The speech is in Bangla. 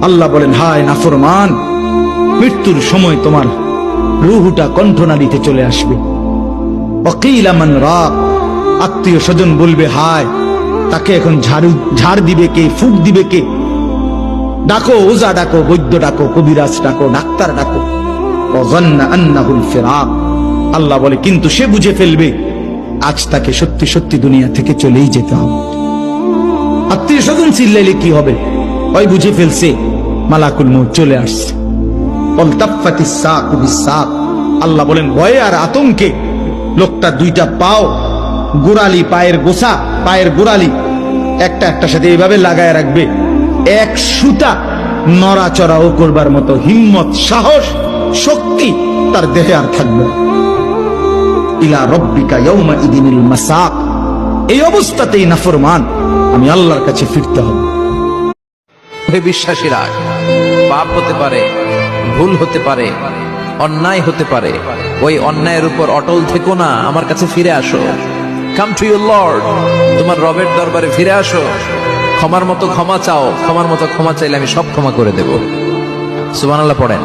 আল্লাহ বলেন, হায় নাফরমান, মৃত্যুর সময় তোমার রুহুটা কণ্ঠনালীতে চলে আসবে। ওয়াকিলা মান রাক, আত্মীয় স্বজন বলবে, হায় তাকে এখন ঝাড় দিবে কে, ফুক দিবে কে? ডাকো, ওজা ডাকো, বৈদ্য ডাকো, কবিরাজ ডাকো, ডাক্তার ডাকো। ওয়াযান্না আন্নাহুল ফিরাক, আল্লাহ বলে কিন্তু সে বুঝে ফেলবে আজ তাকে সত্যি সত্যি দুনিয়া থেকে চলেই যেতে হবে। আত্মীয় স্বজন চিল্লাইলে কি হবে? ওই বুঝে ফেলছে মালাকুল মউত চলে আসছে। ওয়ালতাফাতিস সাকু বিসাক, আল্লাহ বলেন ভয়ে আর আতঙ্কে লোকটা দুইটা পাও, গোড়ালি, পায়ের গোছা, পায়ের গোড়ালি একটা একটার সাথে এইভাবে লাগায় রাখবে। এক সুতা নড়াচড়াও করবার মতো হিম্মত, সাহস, শক্তি তার দেহে আর থাকবে। ইলা রব্বিকা ইয়াউমা ইদিনিল মাসাক, এই অবস্থাতেই নাফরমান আমি আল্লাহর কাছে ফিরতে হবে। হে বিশ্বাসীরা, পাপ হতে পারে, ভুল হতে পারে, অন্যায় হতে পারে, ওই অন্যায়ের উপর অটল থেকো না, আমার কাছে ফিরে আসো। কাম টু ইউর লর্ড, তোমার রবের দরবারে ফিরে আসো। ক্ষমার মতো ক্ষমা চাও, ক্ষমার মতো ক্ষমা চাইলে আমি সব ক্ষমা করে দেব। সুবহানাল্লাহ পড়েন।